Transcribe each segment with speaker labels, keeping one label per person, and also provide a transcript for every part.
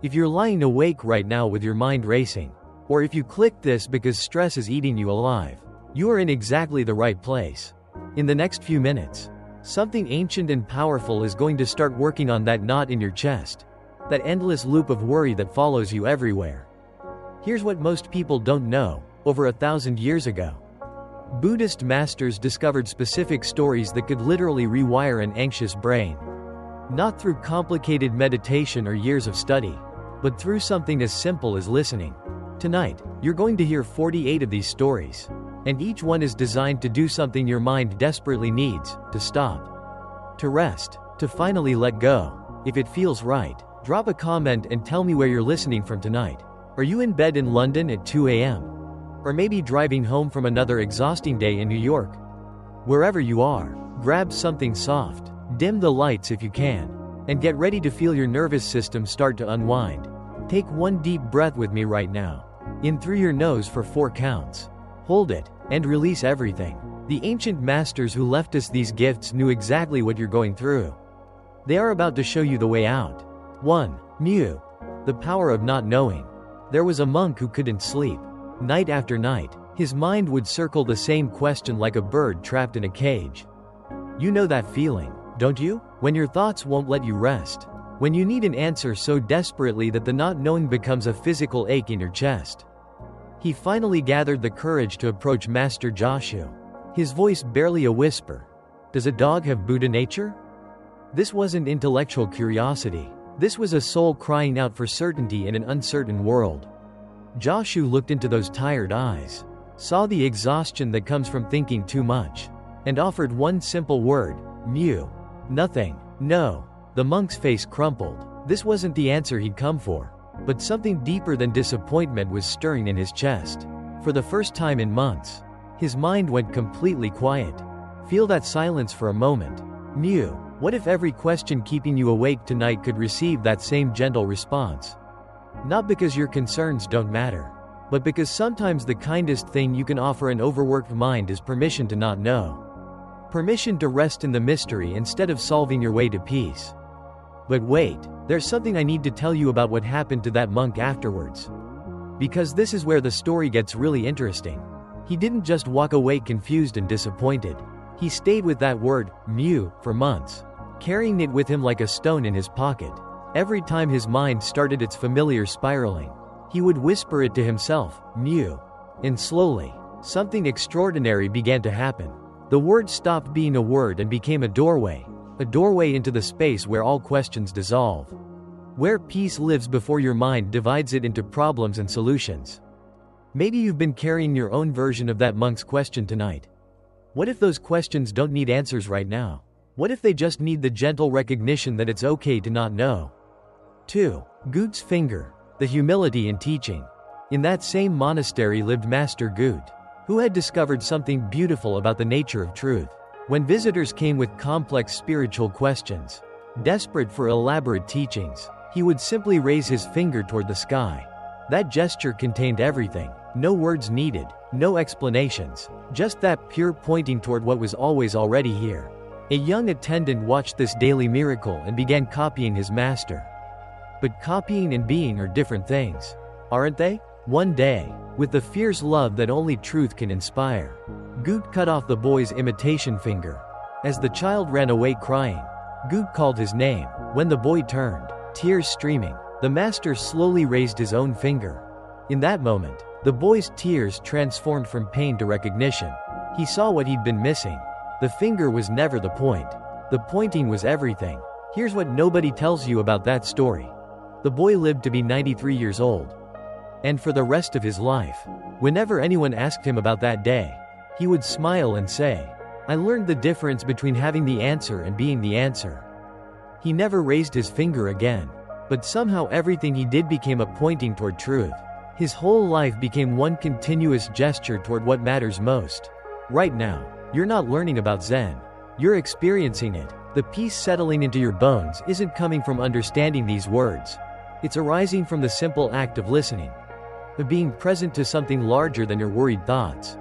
Speaker 1: If you're lying awake right now with your mind racing, or if you clicked this because stress is eating you alive, you are in exactly the right place. In the next few minutes, something ancient and powerful is going to start working on that knot in your chest, that endless loop of worry that follows you everywhere. Here's what most people don't know. Over 1,000 years ago, Buddhist masters discovered specific stories that could literally rewire an anxious brain. Not through complicated meditation or years of study, but through something as simple as listening. Tonight, you're going to hear 48 of these stories, and each one is designed to do something your mind desperately needs: to stop, to rest, to finally let go. If it feels right, drop a comment and tell me where you're listening from tonight. Are you in bed in London at 2 a.m.? Or maybe driving home from another exhausting day in New York? Wherever you are, grab something soft, dim the lights if you can, and get ready to feel your nervous system start to unwind. Take one deep breath with me right now. In through your nose for 4 counts. Hold it, and release everything. The ancient masters who left us these gifts knew exactly what you're going through. They are about to show you the way out. 1. Mu. The power of not knowing. There was a monk who couldn't sleep. Night after night, his mind would circle the same question like a bird trapped in a cage. You know that feeling, don't you? When your thoughts won't let you rest. When you need an answer so desperately that the not knowing becomes a physical ache in your chest. He finally gathered the courage to approach Master Joshu. His voice barely a whisper. Does a dog have Buddha nature? This wasn't intellectual curiosity. This was a soul crying out for certainty in an uncertain world. Joshu looked into those tired eyes, saw the exhaustion that comes from thinking too much, and offered one simple word: mu. Nothing. No. The monk's face crumpled. This wasn't the answer he'd come for. But something deeper than disappointment was stirring in his chest. For the first time in months, his mind went completely quiet. Feel that silence for a moment. Mu. What if every question keeping you awake tonight could receive that same gentle response? Not because your concerns don't matter, but because sometimes the kindest thing you can offer an overworked mind is permission to not know. Permission to rest in the mystery instead of solving your way to peace. But wait, there's something I need to tell you about what happened to that monk afterwards. Because this is where the story gets really interesting. He didn't just walk away confused and disappointed. He stayed with that word, mu, for months, carrying it with him like a stone in his pocket. Every time his mind started its familiar spiraling, he would whisper it to himself, mu. And slowly, something extraordinary began to happen. The word stopped being a word and became a doorway into the space where all questions dissolve. Where peace lives before your mind divides it into problems and solutions. Maybe you've been carrying your own version of that monk's question tonight. What if those questions don't need answers right now? What if they just need the gentle recognition that it's okay to not know? 2. Gut's finger. The humility in teaching. In that same monastery lived Master Gut, who had discovered something beautiful about the nature of truth. When visitors came with complex spiritual questions, desperate for elaborate teachings, he would simply raise his finger toward the sky. That gesture contained everything. No words needed, no explanations, just that pure pointing toward what was always already here. A young attendant watched this daily miracle and began copying his master. But copying and being are different things, aren't they? One day, with the fierce love that only truth can inspire, Gut cut off the boy's imitation finger. As the child ran away crying, Gut called his name. When the boy turned, tears streaming, the master slowly raised his own finger. In that moment, the boy's tears transformed from pain to recognition. He saw what he'd been missing. The finger was never the point. The pointing was everything. Here's what nobody tells you about that story. The boy lived to be 93 years old. And for the rest of his life, whenever anyone asked him about that day, he would smile and say, "I learned the difference between having the answer and being the answer." He never raised his finger again. But somehow everything he did became a pointing toward truth. His whole life became one continuous gesture toward what matters most. Right now, you're not learning about Zen. You're experiencing it. The peace settling into your bones isn't coming from understanding these words. It's arising from the simple act of listening, of being present to something larger than your worried thoughts.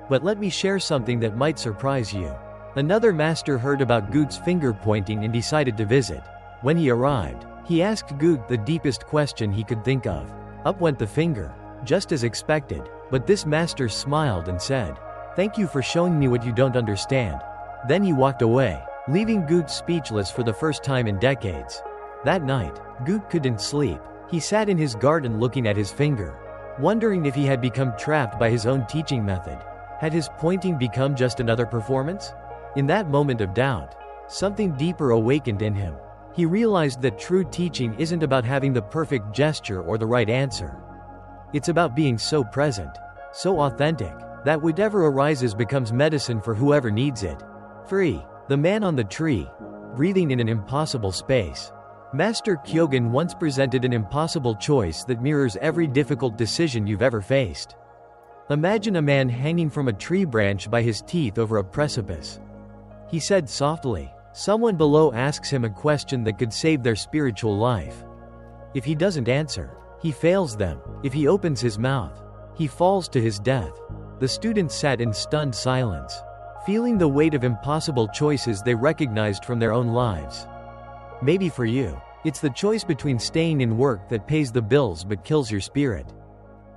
Speaker 1: But let me share something that might surprise you. Another master heard about Gut's finger pointing and decided to visit. When he arrived, He asked Gut the deepest question he could think of. Up went the finger, just as expected, but this master smiled and said, "Thank you for showing me what you don't understand." Then he walked away, leaving Gut speechless for the first time in decades. That night, Gut couldn't sleep. He sat in his garden looking at his finger, wondering if he had become trapped by his own teaching method. Had his pointing become just another performance? In that moment of doubt, something deeper awakened in him. He realized that true teaching isn't about having the perfect gesture or the right answer. It's about being so present, so authentic, that whatever arises becomes medicine for whoever needs it. 3. The man on the tree, breathing in an impossible space. Master Kyogen once presented an impossible choice that mirrors every difficult decision you've ever faced. Imagine a man hanging from a tree branch by his teeth over a precipice. He said softly, someone below asks him a question that could save their spiritual life. If he doesn't answer, he fails them. If he opens his mouth, he falls to his death. The students sat in stunned silence, feeling the weight of impossible choices they recognized from their own lives. Maybe for you, it's the choice between staying in work that pays the bills but kills your spirit,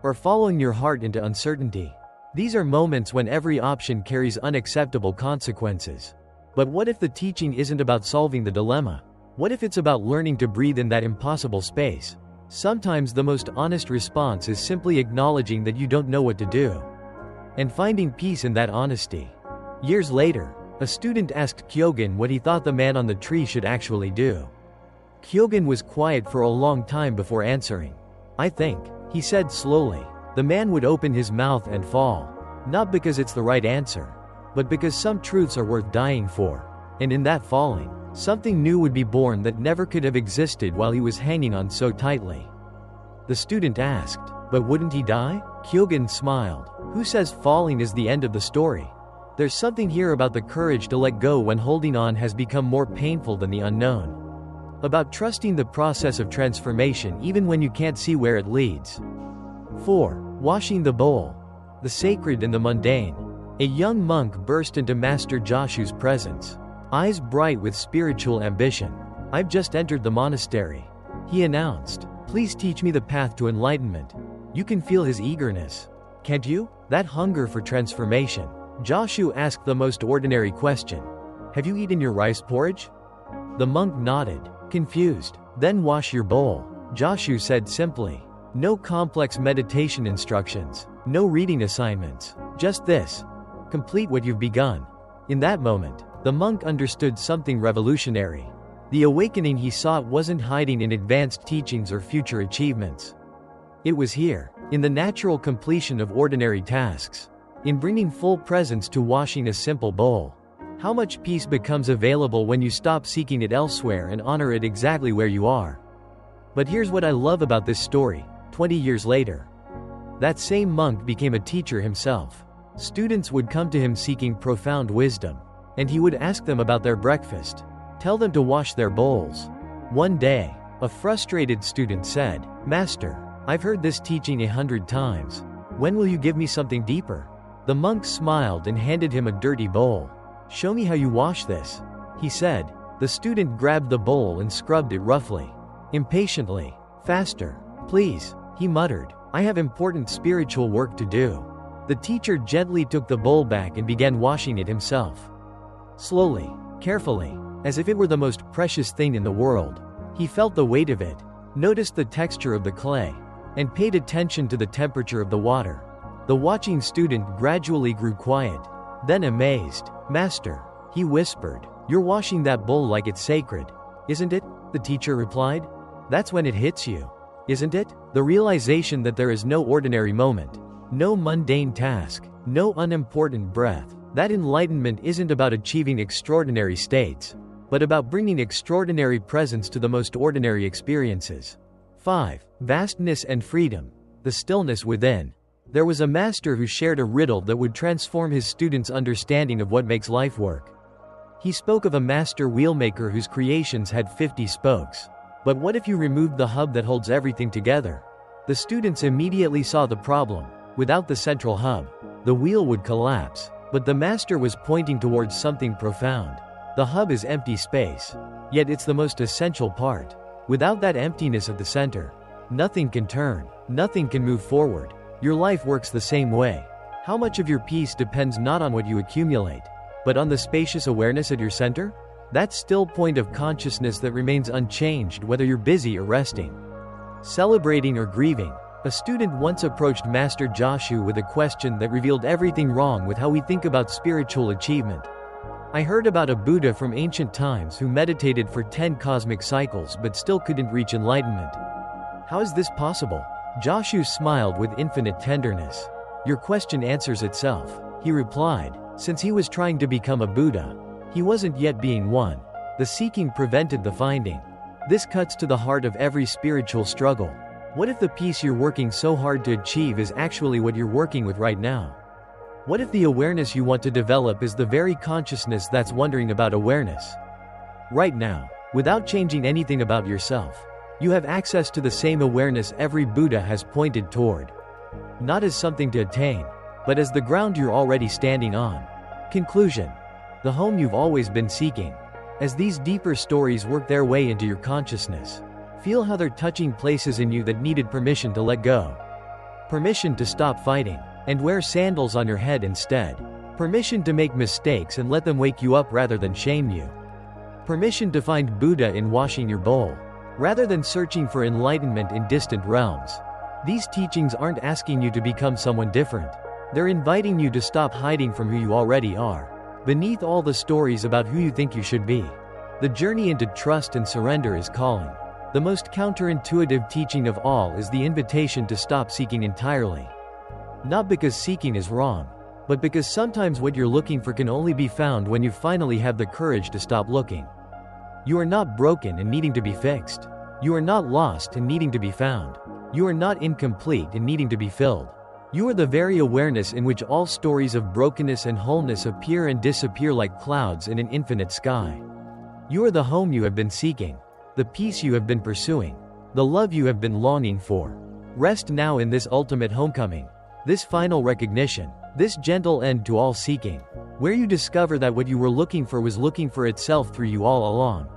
Speaker 1: or following your heart into uncertainty. These are moments when every option carries unacceptable consequences. But what if the teaching isn't about solving the dilemma? What if it's about learning to breathe in that impossible space? Sometimes the most honest response is simply acknowledging that you don't know what to do, and finding peace in that honesty. Years later, a student asked Kyogen what he thought the man on the tree should actually do. Kyogen was quiet for a long time before answering. "I think," he said slowly, "the man would open his mouth and fall. Not because it's the right answer, but because some truths are worth dying for. And in that falling, something new would be born that never could have existed while he was hanging on so tightly." The student asked, "But wouldn't he die?" Kyogen smiled. "Who says falling is the end of the story? There's something here about the courage to let go when holding on has become more painful than the unknown. About trusting the process of transformation even when you can't see where it leads." 4. Washing the bowl. The sacred and the mundane. A young monk burst into Master Joshu's presence, eyes bright with spiritual ambition. "I've just entered the monastery," he announced. "Please teach me the path to enlightenment." You can feel his eagerness, can't you? That hunger for transformation. Joshu asked the most ordinary question. "Have you eaten your rice porridge?" The monk nodded, confused. "Then wash your bowl," Joshu said simply. No complex meditation instructions, no reading assignments, just this. Complete what you've begun. In that moment, the monk understood something revolutionary. The awakening he sought wasn't hiding in advanced teachings or future achievements. It was here, in the natural completion of ordinary tasks, in bringing full presence to washing a simple bowl. How much peace becomes available when you stop seeking it elsewhere and honor it exactly where you are. But here's what I love about this story. 20 years later, that same monk became a teacher himself. Students would come to him seeking profound wisdom, and he would ask them about their breakfast, tell them to wash their bowls. One day, a frustrated student said, "Master, I've heard this teaching 100 times. When will you give me something deeper?" The monk smiled and handed him a dirty bowl. "Show me how you wash this," he said. The student grabbed the bowl and scrubbed it roughly, impatiently. "Faster, please," he muttered. "I have important spiritual work to do." The teacher gently took the bowl back and began washing it himself. Slowly, carefully, as if it were the most precious thing in the world. He felt the weight of it, noticed the texture of the clay, and paid attention to the temperature of the water. The watching student gradually grew quiet, then amazed. "Master," he whispered, "you're washing that bowl like it's sacred, isn't it?" The teacher replied. "That's when it hits you, isn't it? The realization that there is no ordinary moment, no mundane task, no unimportant breath. That enlightenment isn't about achieving extraordinary states, but about bringing extraordinary presence to the most ordinary experiences." 5. Vastness and freedom. The stillness within. There was a master who shared a riddle that would transform his students' understanding of what makes life work. He spoke of a master wheelmaker whose creations had 50 spokes. But what if you removed the hub that holds everything together? The students immediately saw the problem. Without the central hub, the wheel would collapse. But the master was pointing towards something profound. The hub is empty space, yet it's the most essential part. Without that emptiness at the center, nothing can turn, nothing can move forward. Your life works the same way. How much of your peace depends not on what you accumulate, but on the spacious awareness at your center? That still point of consciousness that remains unchanged whether you're busy or resting, celebrating or grieving. A student once approached Master Joshu with a question that revealed everything wrong with how we think about spiritual achievement. I heard about a Buddha from ancient times who meditated for 10 cosmic cycles but still couldn't reach enlightenment. How is this possible? Joshu smiled with infinite tenderness. Your question answers itself, he replied. Since he was trying to become a Buddha, he wasn't yet being one. The seeking prevented the finding. This cuts to the heart of every spiritual struggle. What if the peace you're working so hard to achieve is actually what you're working with right now? What if the awareness you want to develop is the very consciousness that's wondering about awareness? Right now, without changing anything about yourself, you have access to the same awareness every Buddha has pointed toward. Not as something to attain, but as the ground you're already standing on. Conclusion: the home you've always been seeking. As these deeper stories work their way into your consciousness, feel how they're touching places in you that needed permission to let go. Permission to stop fighting and wear sandals on your head instead. Permission to make mistakes and let them wake you up rather than shame you. Permission to find Buddha in washing your bowl, rather than searching for enlightenment in distant realms. These teachings aren't asking you to become someone different. They're inviting you to stop hiding from who you already are, beneath all the stories about who you think you should be. The journey into trust and surrender is calling. The most counterintuitive teaching of all is the invitation to stop seeking entirely. Not because seeking is wrong, but because sometimes what you're looking for can only be found when you finally have the courage to stop looking. You are not broken and needing to be fixed. You are not lost and needing to be found. You are not incomplete and needing to be filled. You are the very awareness in which all stories of brokenness and wholeness appear and disappear like clouds in an infinite sky. You are the home you have been seeking, the peace you have been pursuing, the love you have been longing for. Rest now in this ultimate homecoming, this final recognition, this gentle end to all seeking, where you discover that what you were looking for was looking for itself through you all along.